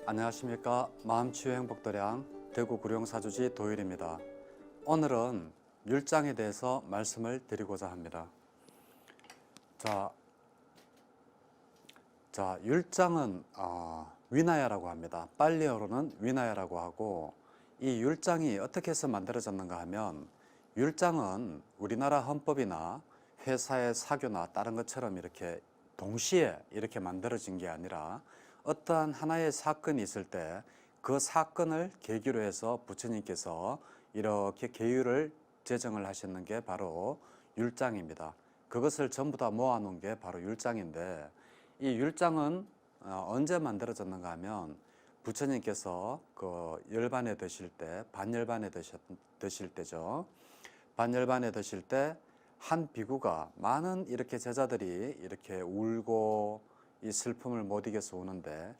안녕하십니까. 마음치유행복도량 대구 구룡사주지 도율입니다. 오늘은 율장에 대해서 말씀을 드리고자 합니다. 율장은 위나야라고 합니다. 빨리어로는 위나야라고 하고, 이 율장이 어떻게 해서 만들어졌는가 하면, 율장은 우리나라 헌법이나 회사의 사교나 다른 것처럼 이렇게 동시에 이렇게 만들어진 게 아니라, 어떠한 하나의 사건이 있을 때 그 사건을 계기로 해서 부처님께서 이렇게 계율을 제정을 하셨는 게 바로 율장입니다. 그것을 전부 다 모아놓은 게 바로 율장인데, 이 율장은 언제 만들어졌는가 하면 부처님께서 그 열반에 드실 때, 반열반에 드실 때죠. 반열반에 드실 때 한 비구가, 많은 이렇게 제자들이 이렇게 울고 이 슬픔을 못 이겨서 우는데,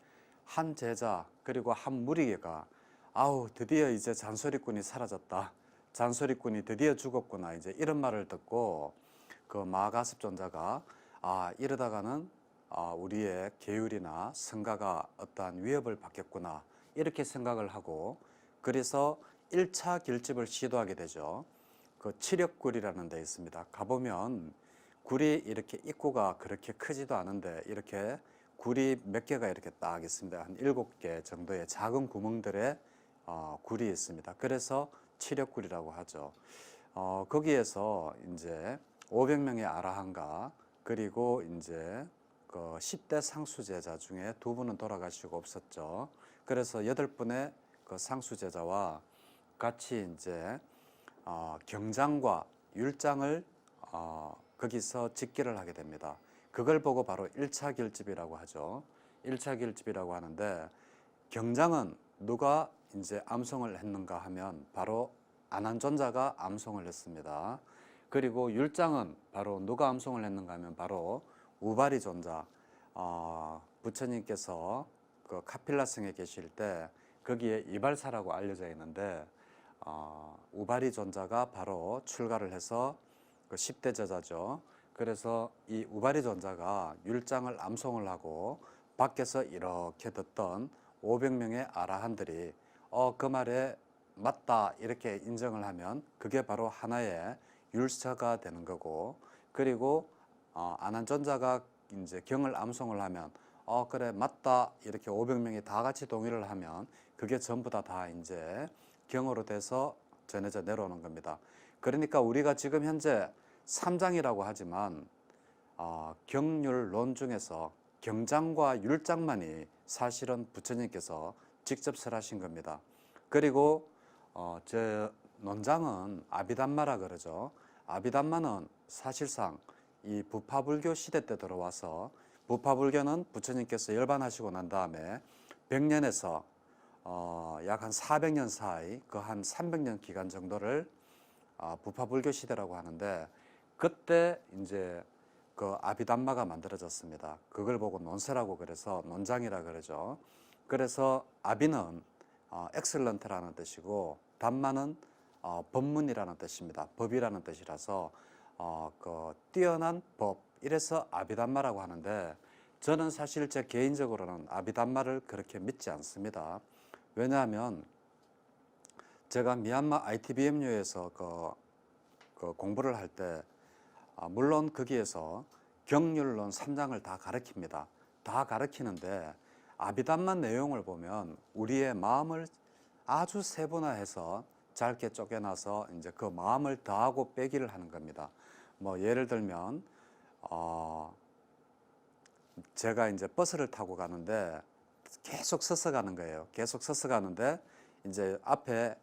한 제자 그리고 한 무리가 아우 드디어 이제 잔소리꾼이 사라졌다, 잔소리꾼이 드디어 죽었구나, 이제 이런 말을 듣고 그 마가습존자가 이러다가는 우리의 계율이나 성가가 어떠한 위협을 받겠구나, 이렇게 생각을 하고, 그래서 1차 결집을 시도하게 되죠. 그 칠역굴이라는 데 있습니다. 가보면 굴이 이렇게 입구가 그렇게 크지도 않은데 이렇게 굴이 몇 개가 이렇게 딱 있습니다. 한 7개 정도의 작은 구멍들의 굴이 있습니다. 그래서 칠역굴이라고 하죠. 거기에서 이제 500명의 아라한과 그리고 이제 그 10대 상수제자 중에 2분은 돌아가시고 없었죠. 그래서 8분의 그 상수제자와 같이 이제 경장과 율장을 거기서 직기를 하게 됩니다. 그걸 보고 바로 1차 결집이라고 하죠. 1차 결집이라고 하는데, 경장은 누가 이제 암송을 했는가 하면 바로 안한존자가 암송을 했습니다. 그리고 율장은 바로 누가 암송을 했는가 하면 바로 우바리존자, 부처님께서 그 카필라성에 계실 때 거기에 이발사라고 알려져 있는데, 우바리 존자가 바로 출가를 해서 그 10대 제자죠. 그래서 이 우바리 존자가 율장을 암송을 하고 밖에서 이렇게 듣던 500명의 아라한들이 그 말에 맞다 이렇게 인정을 하면 그게 바로 하나의 율서가 되는 거고, 그리고 안한존자가 이제 경을 암송을 하면 그래 맞다 이렇게 500명이 다 같이 동의를 하면 그게 전부 다 이제 경으로 돼서 전해져 내려오는 겁니다. 그러니까 우리가 지금 현재 3장이라고 하지만 경률론 중에서 경장과 율장만이 사실은 부처님께서 직접 설하신 겁니다. 그리고 제 논장은 아비담마라 그러죠. 아비담마는 사실상 이 부파불교 시대 때 들어와서, 부파불교는 부처님께서 열반하시고 난 다음에 100년에서 약 한 400년 사이 그 한 300년 기간 정도를 부파불교 시대라고 하는데, 그때 이제 그 아비담마가 만들어졌습니다. 그걸 보고 논세라고 그래서 논장이라 그러죠. 그래서 아비는 엑셀런트라는 뜻이고, 담마는 법문이라는 뜻입니다. 법이라는 뜻이라서 그 뛰어난 법, 이래서 아비담마라고 하는데, 저는 사실 제 개인적으로는 아비담마를 그렇게 믿지 않습니다. 왜냐하면 제가 미얀마 ITBMU에서 그 공부를 할 때 물론 거기에서 경률론 3장을 다 가르칩니다. 다 가르치는데 아비담마 내용을 보면 우리의 마음을 아주 세분화해서 짧게 쪼개놔서 이제 그 마음을 더하고 빼기를 하는 겁니다. 뭐 예를 들면 제가 이제 버스를 타고 가는데 계속 서서 가는 거예요. 계속 서서 가는데 이제 앞에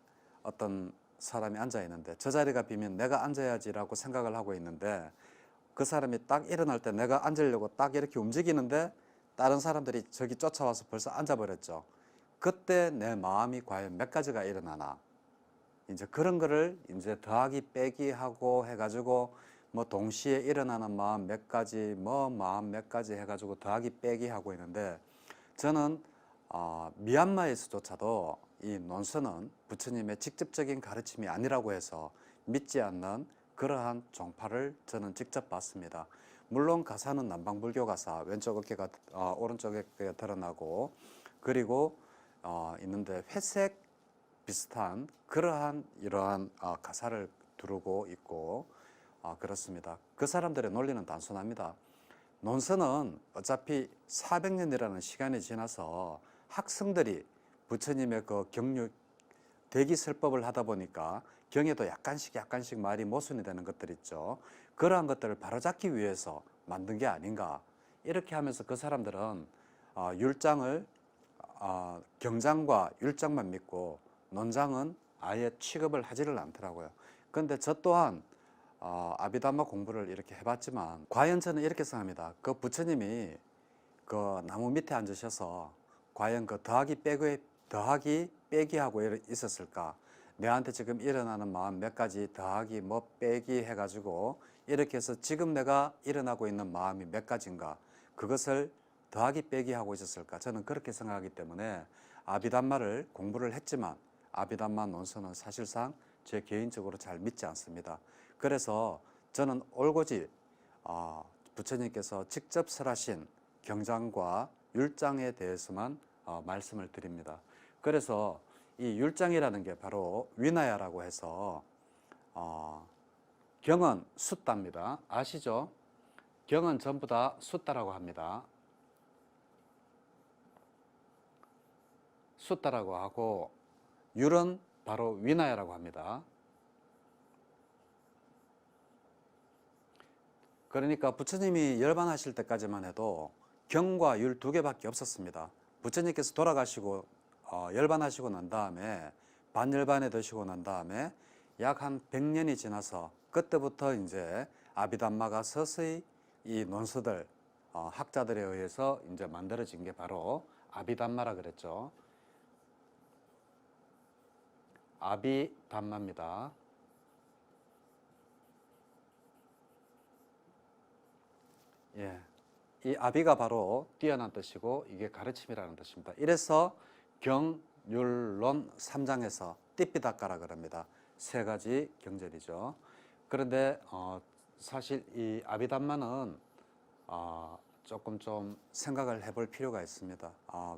어떤 사람이 앉아 있는데 저 자리가 비면 내가 앉아야지라고 생각을 하고 있는데, 그 사람이 딱 일어날 때 내가 앉으려고 딱 이렇게 움직이는데 다른 사람들이 저기 쫓아와서 벌써 앉아버렸죠. 그때 내 마음이 과연 몇 가지가 일어나나, 이제 그런 거를 이제 더하기 빼기 하고 해가지고 뭐 동시에 일어나는 마음 몇 가지, 뭐 마음 몇 가지 해가지고 더하기 빼기 하고 있는데, 저는 미얀마에서조차도 이 논서는 부처님의 직접적인 가르침이 아니라고 해서 믿지 않는 그러한 종파를 저는 직접 봤습니다. 물론 가사는 남방불교 가사, 왼쪽 어깨가 오른쪽 어깨가 드러나고, 그리고 있는데 회색 비슷한 그러한 이러한 가사를 두르고 있고 그렇습니다. 그 사람들의 논리는 단순합니다. 논서는 어차피 400년이라는 시간이 지나서 학생들이 부처님의 그 경륜 대기설법을 하다 보니까 경에도 약간씩 말이 모순이 되는 것들 있죠. 그러한 것들을 바로잡기 위해서 만든 게 아닌가. 이렇게 하면서 그 사람들은 율장을 경장과 율장만 믿고 논장은 아예 취급을 하지를 않더라고요. 그런데 저 또한 아비담마 공부를 이렇게 해봤지만 과연 저는 이렇게 생각합니다. 그 부처님이 그 나무 밑에 앉으셔서 과연 그 더하기 빼기 하고 있었을까? 내한테 지금 일어나는 마음 몇 가지 더하기 뭐 빼기 해가지고 이렇게 해서 지금 내가 일어나고 있는 마음이 몇 가지인가? 그것을 더하기 빼기 하고 있었을까? 저는 그렇게 생각하기 때문에 아비담마를 공부를 했지만 아비담마 논서는 사실상 제 개인적으로 잘 믿지 않습니다. 그래서 저는 올고지 부처님께서 직접 설하신 경장과 율장에 대해서만 말씀을 드립니다. 그래서 이 율장이라는 게 바로 위나야라고 해서 경은 숫다입니다. 아시죠? 경은 전부 다 숫다라고 합니다. 숫다라고 하고 율은 바로 위나야라고 합니다. 그러니까 부처님이 열반하실 때까지만 해도 경과 율 두 개밖에 없었습니다. 부처님께서 돌아가시고 열반하시고 난 다음에 반열반에 드시고 난 다음에 약 한 100년이 지나서 그때부터 이제 아비담마가 서서히 이 논서들 학자들에 의해서 이제 만들어진 게 바로 아비담마라 그랬죠. 아비담마입니다. 예, 이 아비가 바로 뛰어난 뜻이고 이게 가르침이라는 뜻입니다. 이래서 경율론 3장에서 띠삐닦아라 그럽니다. 세 가지 경전이죠. 그런데 사실 이 아비담마는 조금 좀 생각을 해볼 필요가 있습니다.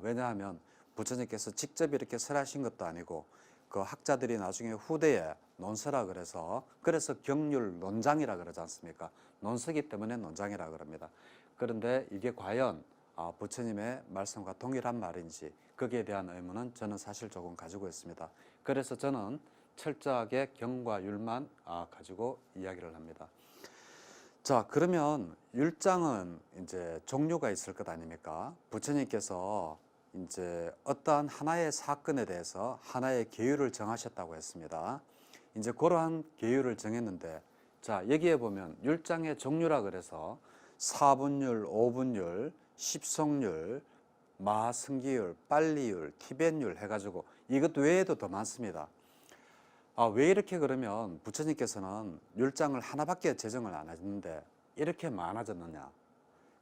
왜냐하면 부처님께서 직접 이렇게 설하신 것도 아니고 그 학자들이 나중에 후대에 논서라 그래서 경률 논장이라 그러지 않습니까? 논서기 때문에 논장이라 그럽니다. 그런데 이게 과연 부처님의 말씀과 동일한 말인지 거기에 대한 의문은 저는 사실 조금 가지고 있습니다. 그래서 저는 철저하게 경과 율만 가지고 이야기를 합니다. 자, 그러면 율장은 이제 종류가 있을 것 아닙니까? 부처님께서 이제 어떠한 하나의 사건에 대해서 하나의 계율을 정하셨다고 했습니다. 이제 그러한 계율을 정했는데, 자, 여기에 보면 율장의 종류라 그래서 사분율, 오분율, 십송율, 마하승기율, 빨리율, 티벳율 해가지고 이것 외에도 더 많습니다. 왜 이렇게 그러면 부처님께서는 율장을 하나밖에 제정을 안 했는데 이렇게 많아졌느냐?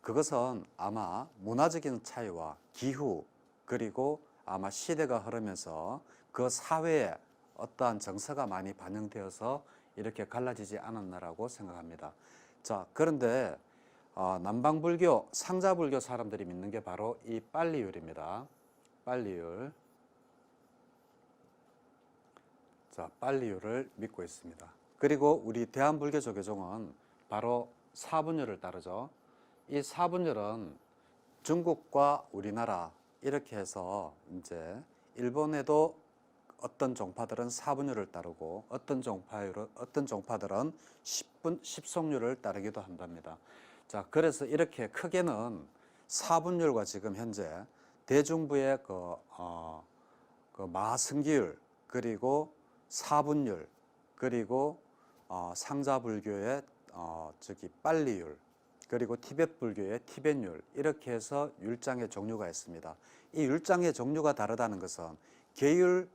그것은 아마 문화적인 차이와 기후 그리고 아마 시대가 흐르면서 그 사회에 어떠한 정서가 많이 반영되어서 이렇게 갈라지지 않았나라고 생각합니다. 자, 그런데 남방불교, 상자불교 사람들이 믿는 게 바로 이 빨리율입니다. 빨리율. 자, 빨리율을 믿고 있습니다. 그리고 우리 대한불교조 교종은 바로 사분율을 따르죠. 이 사분율은 중국과 우리나라 이렇게 해서 이제 일본에도 어떤 종파들은 사분율을 따르고 어떤 종파들은 십송율을 따르기도 한답니다. 자, 그래서 이렇게 크게는 사분율과 지금 현재 대중부의 그 마승기율 그리고 사분율 그리고 상자불교의 빨리율 그리고 티벳 불교의 티벳율 이렇게 해서 율장의 종류가 있습니다. 이 율장의 종류가 다르다는 것은 계율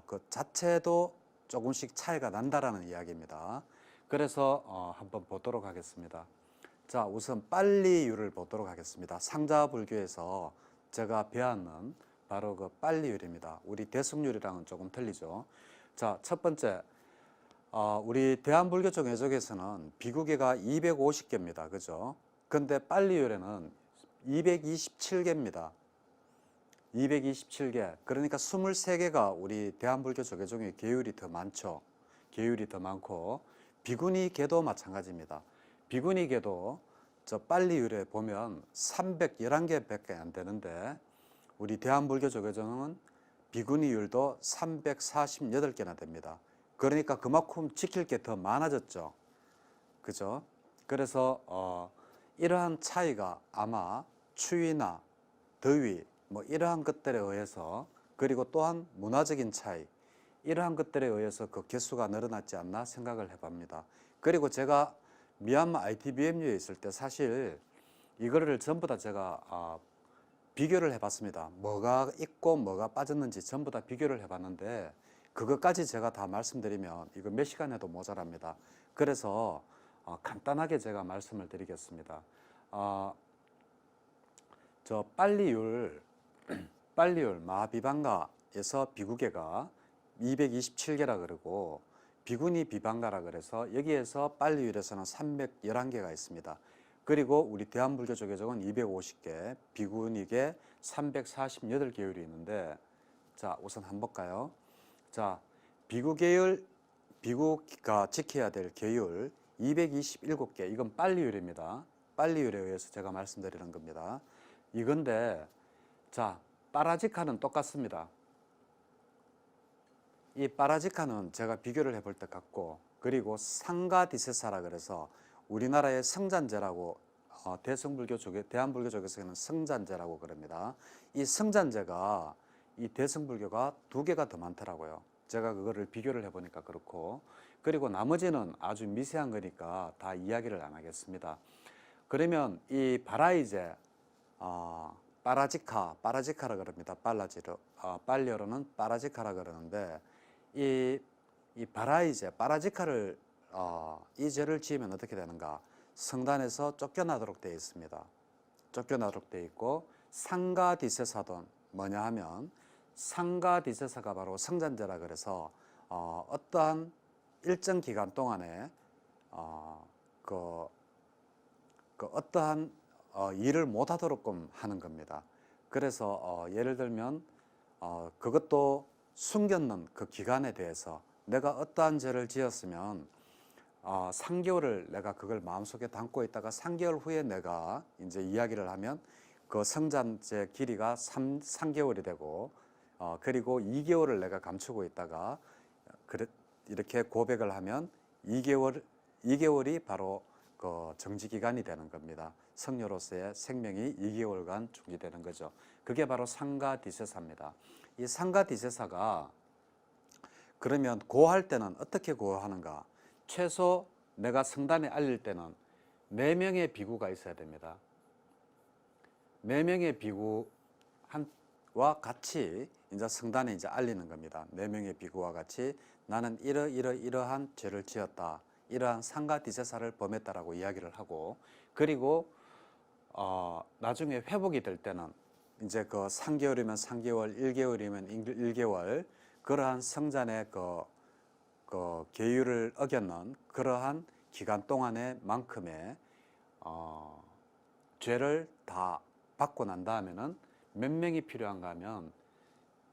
그 자체도 조금씩 차이가 난다라는 이야기입니다. 그래서 한번 보도록 하겠습니다. 자, 우선 빨리율을 보도록 하겠습니다. 상자불교에서 제가 배웠는 바로 그 빨리율입니다. 우리 대승율이랑은 조금 틀리죠. 자, 첫 번째 우리 대한불교적 예족에서는 비구계가 250개입니다. 그죠? 근데 빨리율에는 227개입니다. 227개. 그러니까 23개가 우리 대한불교 조계 중에 계율이 더 많죠. 계율이 더 많고 비구니계도 마찬가지입니다. 비구니계도 저 빨리율에 보면 311개밖에 안 되는데 우리 대한불교 조계종은 비구니율도 348개나 됩니다. 그러니까 그만큼 지킬 게 더 많아졌죠. 그죠? 그래서 이러한 차이가 아마 추위나 더위 뭐 이러한 것들에 의해서 그리고 또한 문화적인 차이 이러한 것들에 의해서 그 개수가 늘어났지 않나 생각을 해봅니다. 그리고 제가 미얀마 ITBMU에 있을 때 사실 이거를 전부 다 제가 비교를 해봤습니다. 뭐가 있고 뭐가 빠졌는지 전부 다 비교를 해봤는데 그것까지 제가 다 말씀드리면 이거 몇 시간에도 모자랍니다. 그래서 간단하게 제가 말씀을 드리겠습니다. 저 빨리율 마비방가에서 비구계가 227개라 그러고 비구니 비방가라 그래서 여기에서 빨리율에서는 311개가 있습니다. 그리고 우리 대한불교 조계종은 250개, 비구니계 348계율이 있는데 자 우선 한번 볼까요? 자 비구계율 비구가 지켜야 될 계율 227개 이건 빨리율입니다. 빨리율에 의해서 제가 말씀드리는 겁니다. 이건데 자 빠라지카는 똑같습니다. 이 빠라지카는 제가 비교를 해볼 때 같고 그리고 상가디세사라 그래서 우리나라의 성잔제라고 대성불교 조계 대한불교 조계에서는 성잔제라고 그럽니다. 이 성잔제가 이 대성불교가 2개가 더 많더라고요. 제가 그거를 비교를 해보니까 그렇고 그리고 나머지는 아주 미세한 거니까 다 이야기를 안 하겠습니다. 그러면 이 바라이제 빠라지카라 그럽니다. 빨리어로는 빠라지카라 그러는데 이 빠라지카를 이 죄를 지으면 어떻게 되는가? 성단에서 쫓겨나도록 되어 있습니다. 쫓겨나도록 되어 있고 상가디세사돈 뭐냐 하면 상가디세사가 바로 성잔제라 그래서 어떠한 일정 기간 동안에 어떠한 일을 못하도록끔 하는 겁니다. 그래서 예를 들면 그것도 숨겼는 그 기간에 대해서 내가 어떠한 죄를 지었으면 3개월을 내가 그걸 마음속에 담고 있다가 3개월 후에 내가 이제 이야기를 하면 그 성잔제 길이가 3개월이 되고 그리고 2개월을 내가 감추고 있다가 이렇게 고백을 하면 2개월이 바로 그 정지 기간이 되는 겁니다. 성녀로서의 생명이 2개월간 중지되는 거죠. 그게 바로 상가디세사입니다. 이 상가디세사가 그러면 고할 때는 어떻게 고하는가? 최소 내가 성단에 알릴 때는 4명의 비구가 있어야 됩니다. 4명의 비구와 같이 이제 성단에 이제 알리는 겁니다. 4명의 비구와 같이 나는 이러한 죄를 지었다. 이러한 상가디세사를 범했다라고 이야기를 하고 그리고 나중에 회복이 될 때는 이제 그 3개월이면 3개월, 1개월이면 1개월 그러한 성잔의 그 계율을 어겼는 그러한 기간 동안의 만큼의 죄를 다 받고 난 다음에는 몇 명이 필요한가 하면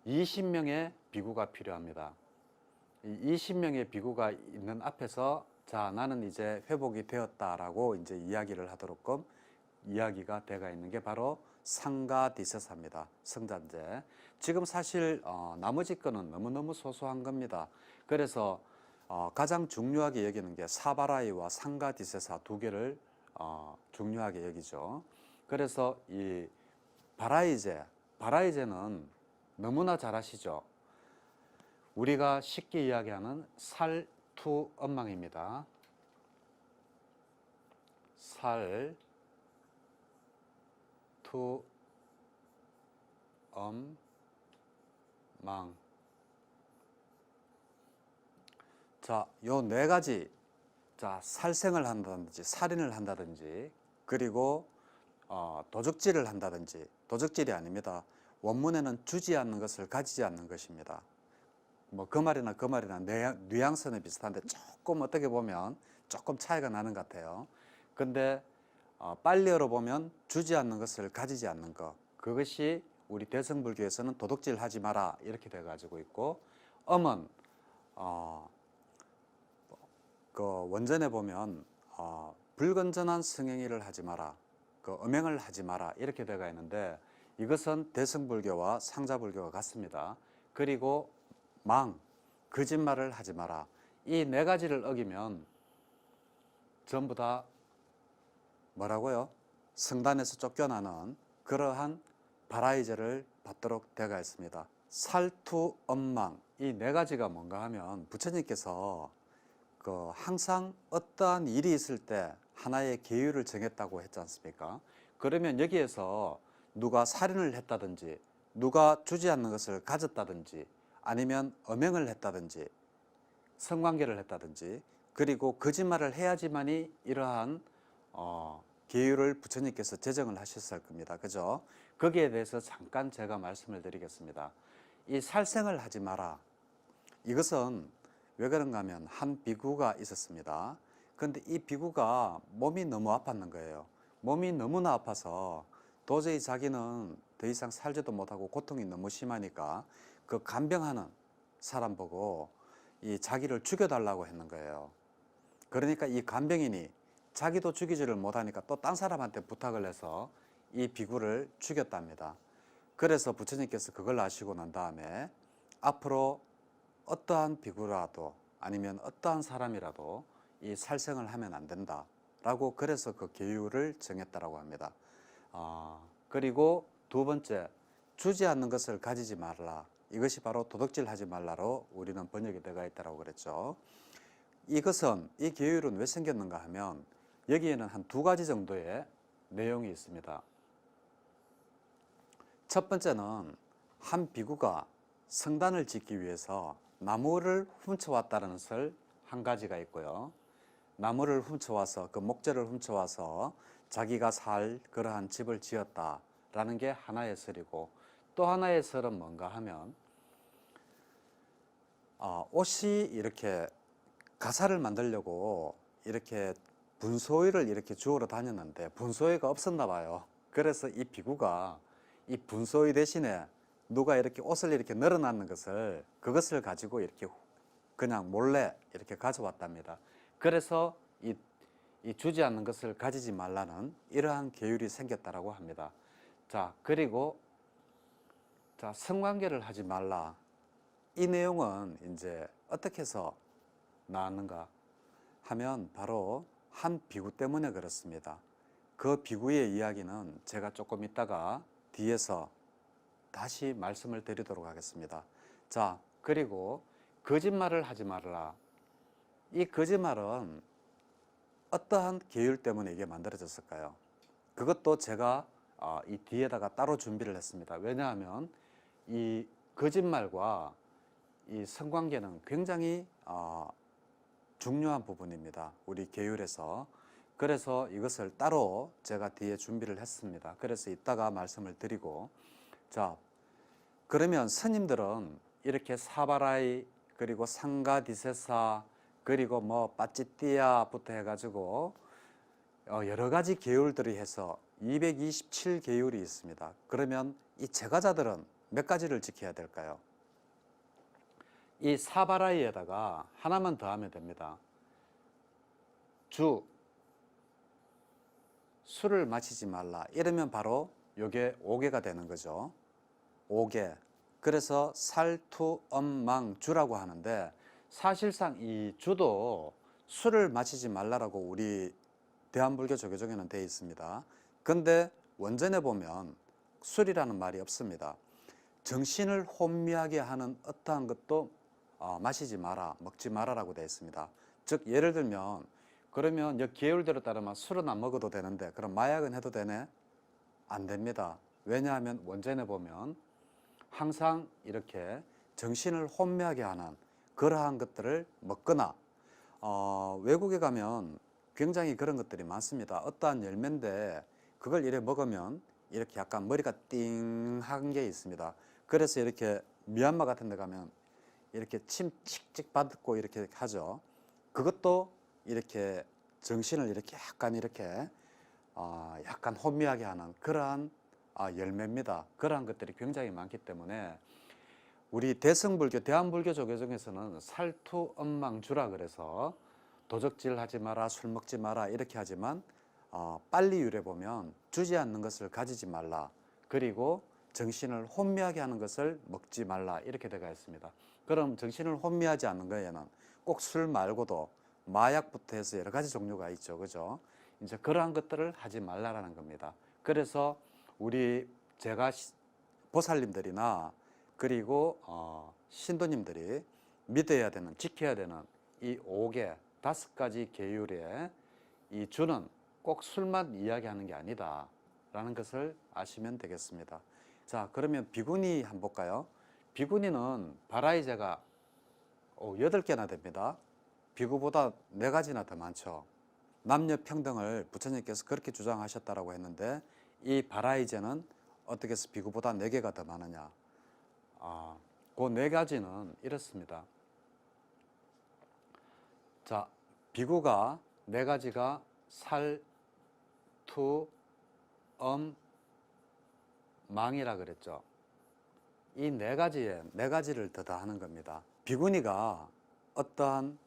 20명의 비구가 필요합니다. 이 20명의 비구가 있는 앞에서 자 나는 이제 회복이 되었다라고 이제 이야기를 하도록끔 이야기가 돼가 있는 게 바로 상가디세사입니다. 성잔제. 지금 사실 나머지 거는 너무너무 소소한 겁니다. 그래서 가장 중요하게 여기는 게 사바라이와 상가디세사 2개를 중요하게 여기죠. 그래서 이 바라이제는 너무나 잘 아시죠? 우리가 쉽게 이야기하는 살투엄망입니다. 살투엄망. 자, 요 4가지. 자, 살생을 한다든지, 살인을 한다든지, 그리고 도적질을 한다든지, 도적질이 아닙니다. 원문에는 주지 않는 것을 가지지 않는 것입니다. 뭐 그 말이나 뉘앙스는 비슷한데 조금 어떻게 보면 조금 차이가 나는 것 같아요. 근데 빨리어로 보면 주지 않는 것을 가지지 않는 것, 그것이 우리 대승불교에서는 도둑질 하지 마라 이렇게 돼 가지고 있고, 엄은 그 원전에 보면 불건전한 성행위를 하지 마라, 그 음행을 하지 마라 이렇게 되어 있는데, 이것은 대승불교와 상자불교가 같습니다. 그리고 거짓말을 하지 마라, 이 네 가지를 어기면 전부 다 뭐라고요? 성단에서 쫓겨나는 그러한 발아이제를 받도록 되어 있습니다. 살투, 엄망, 이 네 가지가 뭔가 하면 부처님께서 항상 어떠한 일이 있을 때 하나의 계율을 정했다고 했지 않습니까? 그러면 여기에서 누가 살인을 했다든지, 누가 주지 않는 것을 가졌다든지, 아니면 음행을 했다든지, 성관계를 했다든지, 그리고 거짓말을 해야지만이 이러한 계율을 부처님께서 제정을 하셨을 겁니다. 그죠? 거기에 대해서 잠깐 제가 말씀을 드리겠습니다. 이 살생을 하지 마라, 이것은 왜 그런가 하면 한 비구가 있었습니다. 그런데 이 비구가 몸이 너무 아팠는 거예요. 몸이 너무나 아파서 도저히 자기는 더 이상 살지도 못하고 고통이 너무 심하니까 그 간병하는 사람 보고 이 자기를 죽여달라고 했는 거예요. 그러니까 이 간병인이 자기도 죽이지를 못하니까 또 딴 사람한테 부탁을 해서 이 비구를 죽였답니다. 그래서 부처님께서 그걸 아시고 난 다음에 앞으로 어떠한 비구라도 아니면 어떠한 사람이라도 이 살생을 하면 안 된다 라고, 그래서 그 계율을 정했다라고 합니다. 그리고 두 번째, 주지 않는 것을 가지지 말라, 이것이 바로 도둑질 하지 말라로 우리는 번역이 되어 있다고 그랬죠. 이것은, 이 계율은 왜 생겼는가 하면 여기에는 한 두 가지 정도의 내용이 있습니다. 첫 번째는 한 비구가 성단을 짓기 위해서 나무를 훔쳐왔다는 설 한 가지가 있고요. 나무를 훔쳐와서, 그 목재를 훔쳐와서 자기가 살 그러한 집을 지었다라는 게 하나의 설이고, 또 하나의 설은 뭔가 하면 옷이 이렇게 가사를 만들려고 이렇게 분소이를 이렇게 주우러 다녔는데 분소이가 없었나 봐요. 그래서 이 비구가 이 분소이 대신에 누가 이렇게 옷을 이렇게 널어놨는 것을, 그것을 가지고 이렇게 그냥 몰래 이렇게 가져왔답니다. 그래서 이 주지 않는 것을 가지지 말라는 이러한 계율이 생겼다라고 합니다. 자, 그리고 성관계를 하지 말라, 이 내용은 이제 어떻게 해서 나왔는가 하면 바로 한 비구 때문에 그렇습니다. 그 비구의 이야기는 제가 조금 있다가 뒤에서 다시 말씀을 드리도록 하겠습니다. 자, 그리고 거짓말을 하지 말라, 이 거짓말은 어떠한 계율 때문에 이게 만들어졌을까요? 그것도 제가 이 뒤에다가 따로 준비를 했습니다. 왜냐하면 이 거짓말과 이 성관계는 굉장히 중요한 부분입니다. 우리 계율에서. 그래서 이것을 따로 제가 뒤에 준비를 했습니다. 그래서 이따가 말씀을 드리고, 자, 그러면 스님들은 이렇게 사바라이, 그리고 상가디세사, 그리고 뭐 빠찌띠아부터 해가지고 여러 가지 계율들이 해서 227계율이 있습니다. 그러면 이 제가자들은 몇 가지를 지켜야 될까요? 이 사바라이에다가 하나만 더 하면 됩니다. 술을 마시지 말라, 이러면 바로 요게 5개가 되는 거죠. 5개. 그래서 살투엄망주라고 하는데, 사실상 이 주도 술을 마시지 말라라고 우리 대한불교 조계종에는 되어 있습니다. 근데 원전에 보면 술이라는 말이 없습니다. 정신을 혼미하게 하는 어떠한 것도 마시지 마라, 먹지 마라라고 되어 있습니다. 즉 예를 들면, 그러면 이 계율대로 따르면 술은 안 먹어도 되는데 그럼 마약은 해도 되네? 안 됩니다. 왜냐하면 원전에 보면 항상 이렇게 정신을 혼미하게 하는 그러한 것들을 먹거나, 외국에 가면 굉장히 그런 것들이 많습니다. 어떠한 열매인데 그걸 이렇게 먹으면 이렇게 약간 머리가 띵한 게 있습니다. 그래서 이렇게 미얀마 같은 데 가면 이렇게 침 칙칙 받고 이렇게 하죠. 그것도 이렇게 정신을 이렇게 약간 혼미하게 하는 그러한 열매입니다. 그러한 것들이 굉장히 많기 때문에 우리 대승불교, 대한불교 조계 중에서는 살투엄망주라 그래서 도적질 하지 마라, 술 먹지 마라 이렇게 하지만 빨리율에 보면 주지 않는 것을 가지지 말라, 그리고 정신을 혼미하게 하는 것을 먹지 말라 이렇게 되어 있습니다. 그럼 정신을 혼미하지 않는 거에는 꼭 술 말고도 마약부터 해서 여러 가지 종류가 있죠. 그죠? 이제 그러한 것들을 하지 말라라는 겁니다. 그래서 제가 보살님들이나 그리고 신도님들이 믿어야 되는, 지켜야 되는 이 5개, 5가지 계율의 이 주는 꼭 술만 이야기하는 게 아니다 라는 것을 아시면 되겠습니다. 자, 그러면 비구니 한번 볼까요? 비구니는 바라이제가 8개나 됩니다. 비구보다 4가지나 더 많죠. 남녀 평등을 부처님께서 그렇게 주장하셨다라고 했는데 이 바라이제는 어떻게 해서 비구보다 4개가 더 많으냐? 그 4가지는 이렇습니다. 자, 비구가 4가지가 살, 투, 망이라 그랬죠. 이 4가지를 더 하는 겁니다. 비구니가 어떠한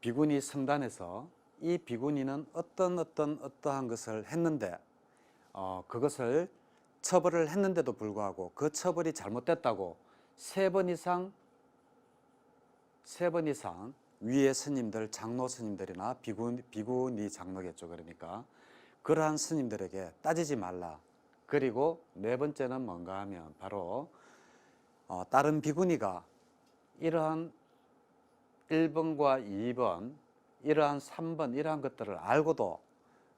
비구니 성단에서 이 비구니는 어떠한 것을 했는데 그것을 처벌을 했는데도 불구하고 그 처벌이 잘못됐다고 3번 이상 위에 스님들, 장로 스님들이나 비구니 장로겠죠. 그러니까 그러한 스님들에게 따지지 말라. 그리고 4번째는 뭔가 하면 바로 다른 비구니가 이러한 1번과 2번, 이러한 3번, 이러한 것들을 알고도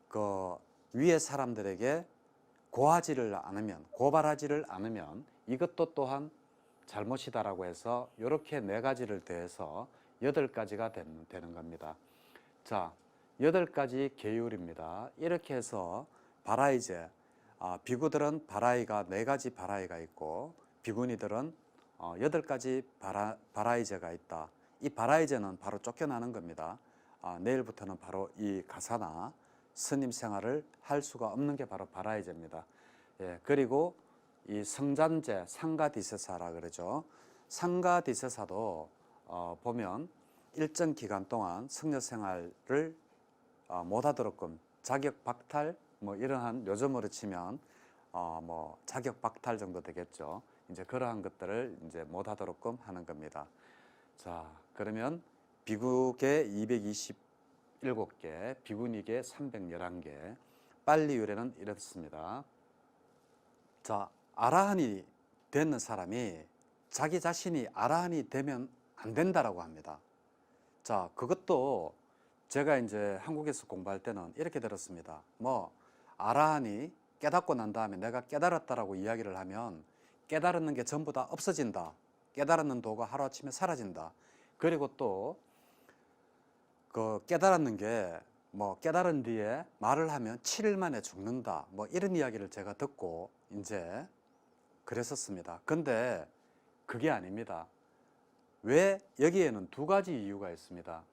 그 위에 사람들에게 고발하지를 않으면 이것도 또한 잘못이다라고 해서 이렇게 4가지를 더해서 8가지가 되는 겁니다. 자, 8가지 계율입니다. 이렇게 해서 바라이제, 비구들은 바라이가 4가지 바라이가 있고 비구니들은 8가지 바라이제가 있다. 이 바라이제는 바로 쫓겨나는 겁니다. 내일부터는 바로 이 가사나 스님 생활을 할 수가 없는 게 바로 바라이제입니다. 예, 그리고 이 성잔제, 상가디세사라 그러죠. 상가디세사도 보면 일정 기간 동안 성녀 생활을 못하도록끔 자격 박탈, 뭐 이러한 요즘으로 치면 뭐 자격 박탈 정도 되겠죠. 이제 그러한 것들을 이제 못하도록끔 하는 겁니다. 자, 그러면 비구계 227개, 비구니계 311개, 빨리율에는 이렇습니다. 자, 아라한이 되는 사람이 자기 자신이 아라한이 되면 안 된다라고 합니다. 자, 그것도 제가 이제 한국에서 공부할 때는 이렇게 들었습니다. 뭐 아라한이 깨닫고 난 다음에 내가 깨달았다라고 이야기를 하면 깨달았는 게 전부 다 없어진다. 깨달았는 도가 하루아침에 사라진다. 그리고 또 그 깨달았는 게 뭐 깨달은 뒤에 말을 하면 7일 만에 죽는다. 뭐 이런 이야기를 제가 듣고 이제 그랬었습니다. 근데 그게 아닙니다. 왜 여기에는 2가지 이유가 있습니다.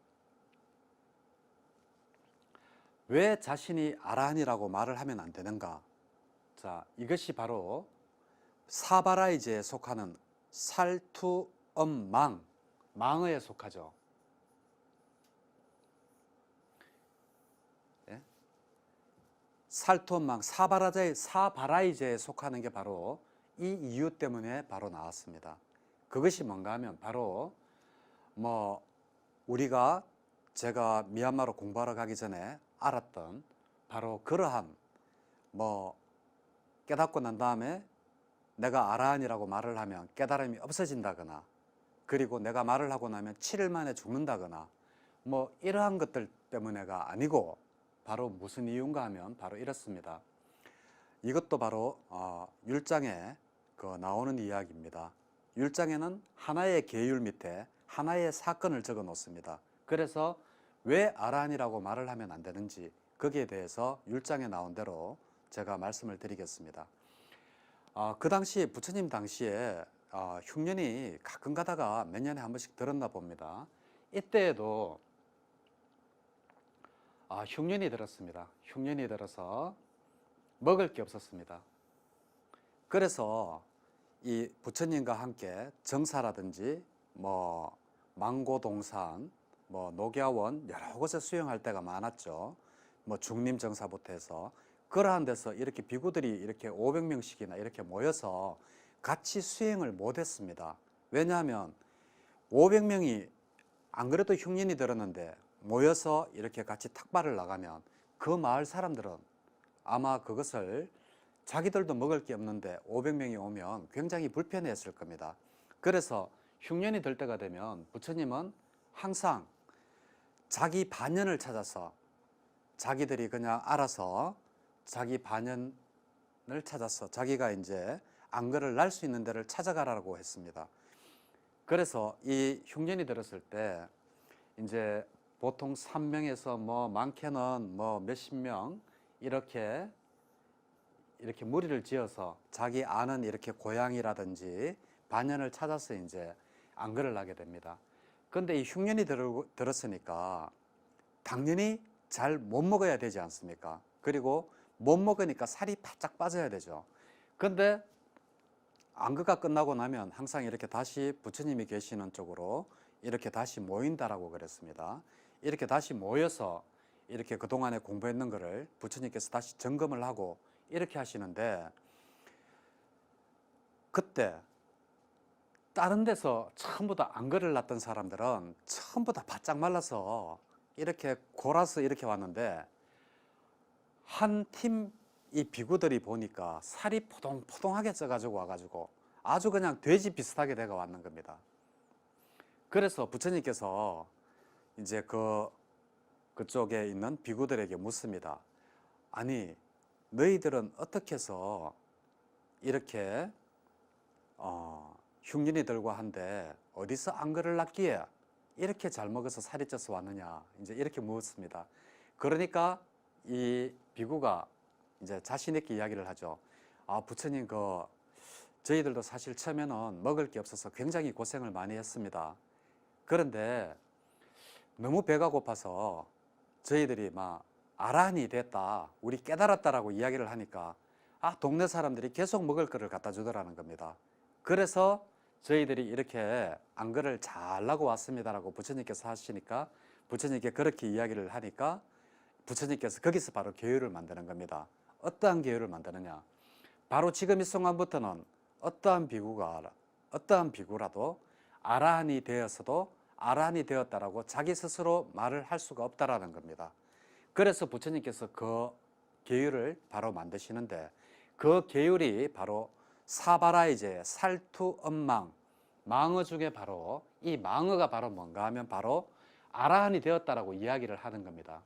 왜 자신이 아라한이라고 말을 하면 안 되는가? 자, 이것이 바로 사바라이제에 속하는 살투엄망, 망어에 속하죠. 예? 살투엄망, 사바라이제에 속하는 게 바로 이 이유 때문에 바로 나왔습니다. 그것이 뭔가 하면 바로 뭐 제가 미얀마로 공부하러 가기 전에 알았던 바로 그러한 뭐 깨닫고 난 다음에 내가 아라한이라고 말을 하면 깨달음이 없어진다거나 그리고 내가 말을 하고 나면 7일 만에 죽는다거나 뭐 이러한 것들 때문에가 아니고 바로 무슨 이유인가 하면 바로 이렇습니다. 이것도 바로 율장에 나오는 이야기입니다. 율장에는 하나의 계율 밑에 하나의 사건을 적어 놓습니다. 그래서 왜 아라한이라고 말을 하면 안 되는지 거기에 대해서 율장에 나온 대로 제가 말씀을 드리겠습니다. 그 당시 부처님 당시에 흉년이 가끔 가다가 몇 년에 한 번씩 들었나 봅니다. 이때에도 흉년이 들었습니다. 흉년이 들어서 먹을 게 없었습니다. 그래서 이 부처님과 함께 정사라든지 뭐 망고동산, 뭐 녹야원 여러 곳에 수행할 때가 많았죠. 뭐 중림정사부터 해서 그러한 데서 이렇게 비구들이 이렇게 500명씩이나 이렇게 모여서 같이 수행을 못했습니다. 왜냐하면 500명이 안 그래도 흉년이 들었는데 모여서 이렇게 같이 탁발을 나가면 그 마을 사람들은 아마 그것을 자기들도 먹을 게 없는데 500명이 오면 굉장히 불편했을 겁니다. 그래서 흉년이 들 때가 되면 부처님은 항상 자기 반연을 찾아서 자기들이 그냥 알아서 자기 반연을 찾아서 자기가 이제 안거를 날 수 있는 데를 찾아가라고 했습니다. 그래서 이 흉년이 들었을 때 이제 보통 3명에서 뭐 많게는 뭐 몇십 명 이렇게 무리를 지어서 자기 아는 이렇게 고향이라든지 반연을 찾아서 이제 안거를 나게 됩니다. 그런데 이 흉년이 들었으니까 당연히 잘 못 먹어야 되지 않습니까? 그리고 못 먹으니까 살이 바짝 빠져야 되죠. 그런데 안거가 끝나고 나면 항상 이렇게 다시 부처님이 계시는 쪽으로 이렇게 다시 모인다라고 그랬습니다. 이렇게 다시 모여서 이렇게 그동안에 공부했는 거를 부처님께서 다시 점검을 하고 이렇게 하시는데, 그때 다른 데서 전부 다 안거를 놨던 사람들은 전부 다 바짝 말라서 이렇게 골아서 이렇게 왔는데, 한 팀 이 비구들이 보니까 살이 포동포동하게 쪄가지고 와가지고 아주 그냥 돼지 비슷하게 돼가 왔는 겁니다. 그래서 부처님께서 이제 그쪽에 있는 비구들에게 묻습니다. 아니, 너희들은 어떻게 해서 이렇게 흉년이 들고 한데 어디서 안거를 놨기에 이렇게 잘 먹어서 살이 쪄서 왔느냐, 이제 이렇게 묻습니다. 그러니까 이 비구가 이제 자신 있게 이야기를 하죠. 아, 부처님, 저희들도 사실 처음에는 먹을 게 없어서 굉장히 고생을 많이 했습니다. 그런데 너무 배가 고파서 저희들이 막 아란이 됐다, 우리 깨달았다라고 이야기를 하니까 동네 사람들이 계속 먹을 거를 갖다 주더라는 겁니다. 그래서 저희들이 이렇게 안거를 잘라고 왔습니다라고 부처님께서 하시니까, 부처님께 그렇게 이야기를 하니까 부처님께서 거기서 바로 계율을 만드는 겁니다. 어떠한 계율을 만드느냐, 바로 지금 이 순간부터는 어떠한 비구라도 아라한이 되었어도 아라한이 되었다라고 자기 스스로 말을 할 수가 없다라는 겁니다. 그래서 부처님께서 그 계율을 바로 만드시는데, 그 계율이 바로 사바라이제, 살투엄망, 망어 중에 바로 이 망어가 바로 뭔가 하면 바로 아라한이 되었다라고 이야기를 하는 겁니다.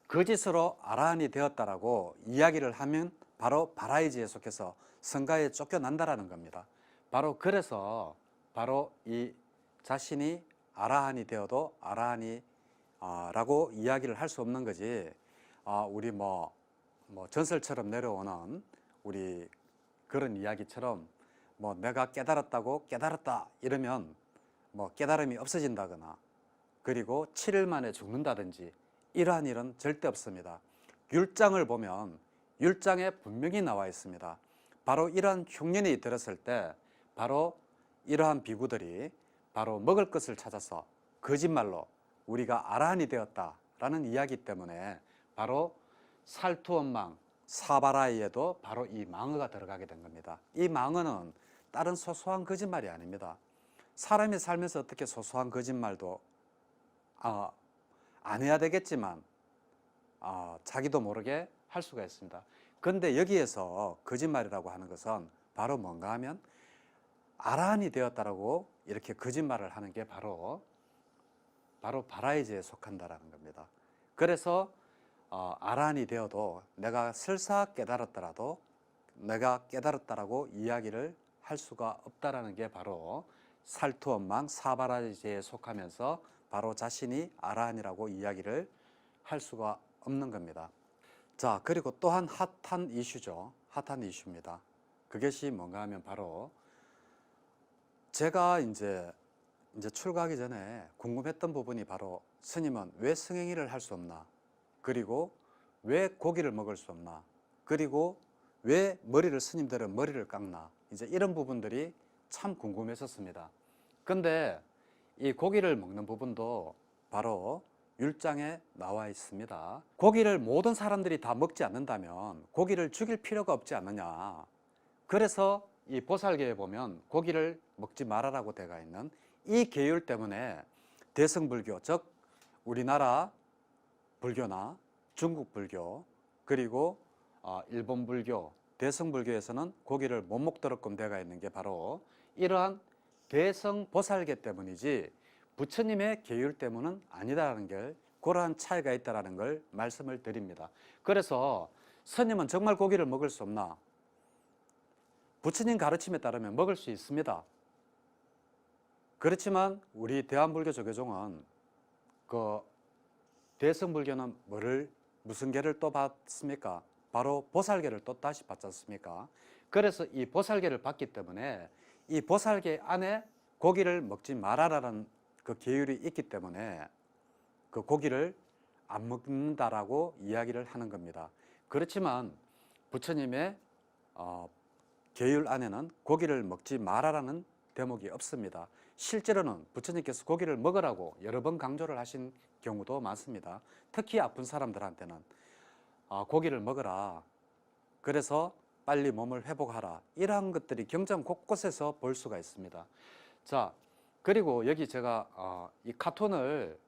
거짓으로 아라한이 되었다라고 이야기를 하면 바로 바라이지에 속해서 성가에 쫓겨난다라는 겁니다. 바로 그래서 바로 이 자신이 아라한이 되어도 아라한이 라고 이야기를 할 수 없는 거지, 우리 뭐 전설처럼 내려오는 우리 그런 이야기처럼 뭐 내가 깨달았다고 깨달았다 이러면 뭐 깨달음이 없어진다거나 그리고 7일 만에 죽는다든지 이러한 일은 절대 없습니다. 율장을 보면 율장에 분명히 나와 있습니다. 바로 이러한 흉년이 들었을 때 바로 이러한 비구들이 바로 먹을 것을 찾아서 거짓말로 우리가 아라한이 되었다라는 이야기 때문에 바로 살투엄망, 사바라이에도 바로 이 망어가 들어가게 된 겁니다. 이 망어는 다른 소소한 거짓말이 아닙니다. 사람이 살면서 어떻게 소소한 거짓말도 안 해야 되겠지만 자기도 모르게 할 수가 있습니다. 그런데 여기에서 거짓말이라고 하는 것은 바로 뭔가 하면 아라한이 되었다라고 이렇게 거짓말을 하는 게 바로 바라이즈에 속한다라는 겁니다. 그래서 아라한이 되어도 내가 설사 깨달았더라도 내가 깨달았다라고 이야기를 할 수가 없다라는 게 바로 살투엄망 사바라이즈에 속하면서 바로 자신이 아라한이라고 이야기를 할 수가 없는 겁니다. 자, 그리고 또한 핫한 이슈죠. 핫한 이슈입니다. 그것이 뭔가 하면 바로 제가 이제 출가하기 전에 궁금했던 부분이 바로 스님은 왜 성행위를 할 수 없나? 그리고 왜 고기를 먹을 수 없나? 그리고 왜 머리를 스님들은 머리를 깎나, 이제 이런 부분들이 참 궁금했었습니다. 근데 이 고기를 먹는 부분도 바로 율장에 나와 있습니다. 고기를 모든 사람들이 다 먹지 않는다면 고기를 죽일 필요가 없지 않느냐. 그래서 이 보살계에 보면 고기를 먹지 말아라고 되어 있는 이 계율 때문에 대승불교, 즉 우리나라 불교나 중국 불교, 그리고 일본 불교, 대승불교에서는 고기를 못 먹도록끔 되어 있는 게 바로 이러한 대성보살계 때문이지 부처님의 계율 때문은 아니다라는 게, 그러한 차이가 있다는 걸 말씀을 드립니다. 그래서 스님은 정말 고기를 먹을 수 없나? 부처님 가르침에 따르면 먹을 수 있습니다. 그렇지만 우리 대한불교 조계종은 그 대승불교는 무슨 계를 또 받습니까? 바로 보살계를 또 다시 받지 않습니까? 그래서 이 보살계를 받기 때문에 이 보살계 안에 고기를 먹지 말아라는 그 계율이 있기 때문에 그 고기를 안 먹는다라고 이야기를 하는 겁니다. 그렇지만 부처님의 계율 안에는 고기를 먹지 말아라는 대목이 없습니다. 실제로는 부처님께서 고기를 먹으라고 여러 번 강조를 하신 경우도 많습니다. 특히 아픈 사람들한테는 고기를 먹어라. 그래서 빨리 몸을 회복하라. 이러한 것들이 경전 곳곳에서 볼 수가 있습니다. 자, 그리고 여기 제가 이 카톤을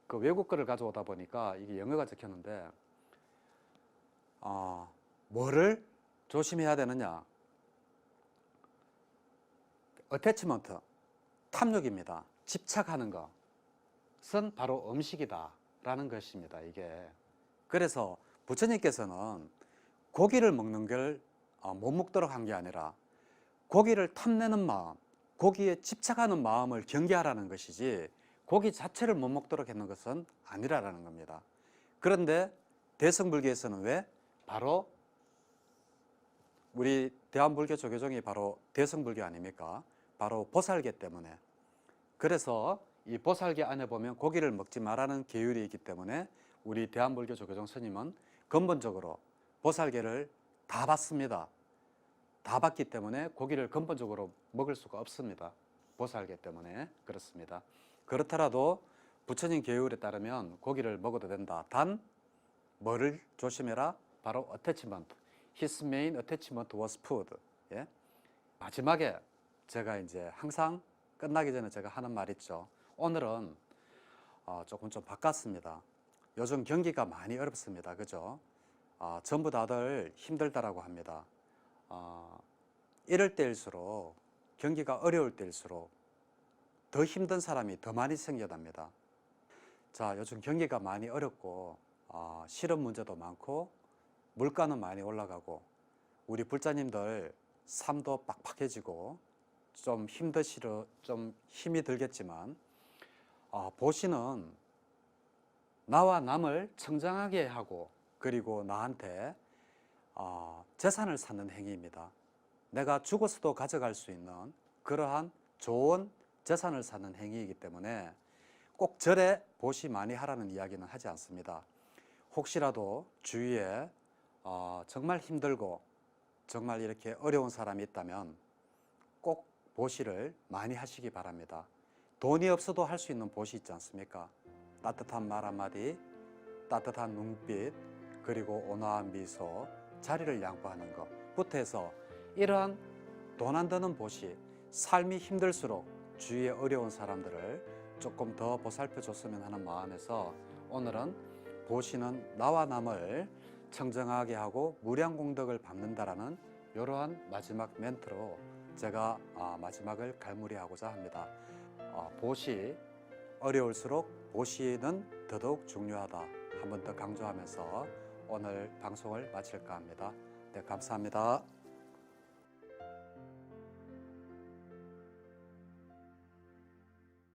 그 외국 거를 가져오다 보니까 이게 영어가 적혔는데 뭐를 조심해야 되느냐? 어태치먼트, 탐욕입니다. 집착하는 것은 바로 음식이다 라는 것입니다. 이게 그래서 부처님께서는 고기를 먹는 걸 못 먹도록 한 게 아니라 고기를 탐내는 마음, 고기에 집착하는 마음을 경계하라는 것이지 고기 자체를 못 먹도록 했는 것은 아니라는 겁니다. 그런데 대승불교에서는 왜? 바로 우리 대한불교 조계종이 바로 대승불교 아닙니까? 바로 보살계 때문에. 그래서 이 보살계 안에 보면 고기를 먹지 말라는 계율이 있기 때문에 우리 대한불교 조계종 스님은 근본적으로 보살계를 다 받습니다. 다 받기 때문에 고기를 근본적으로 먹을 수가 없습니다. 보살계 때문에 그렇습니다. 그렇더라도 부처님 계율에 따르면 고기를 먹어도 된다. 단 뭐를 조심해라? 바로 attachment. His main attachment was food. 예? 마지막에 제가 이제 항상 끝나기 전에 제가 하는 말 있죠. 오늘은 조금 좀 바꿨습니다. 요즘 경기가 많이 어렵습니다. 그죠? 전부 다들 힘들다라고 합니다. 이럴 때일수록, 경기가 어려울 때일수록 더 힘든 사람이 더 많이 생겨납니다. 자, 요즘 경기가 많이 어렵고 실업 문제도 많고 물가는 많이 올라가고 우리 불자님들 삶도 빡빡해지고 좀 힘이 들겠지만 보시는 나와 남을 청정하게 하고 그리고 나한테 재산을 쌓는 행위입니다. 내가 죽어서도 가져갈 수 있는 그러한 좋은 재산을 쌓는 행위이기 때문에 꼭 절에 보시 많이 하라는 이야기는 하지 않습니다. 혹시라도 주위에 정말 힘들고 정말 이렇게 어려운 사람이 있다면 꼭 보시를 많이 하시기 바랍니다. 돈이 없어도 할 수 있는 보시 있지 않습니까? 따뜻한 말 한마디, 따뜻한 눈빛, 그리고 온화한 미소, 자리를 양보하는 것부터 해서 이러한 돈 안 드는 보시, 삶이 힘들수록 주위에 어려운 사람들을 조금 더 보살펴 줬으면 하는 마음에서 오늘은 보시는 나와 남을 청정하게 하고 무량공덕을 받는다라는 이러한 마지막 멘트로 제가 마지막을 갈무리하고자 합니다. 보시, 어려울수록 보시는 더더욱 중요하다. 한 번 더 강조하면서 오늘 방송을 마칠까 합니다. 네, 감사합니다.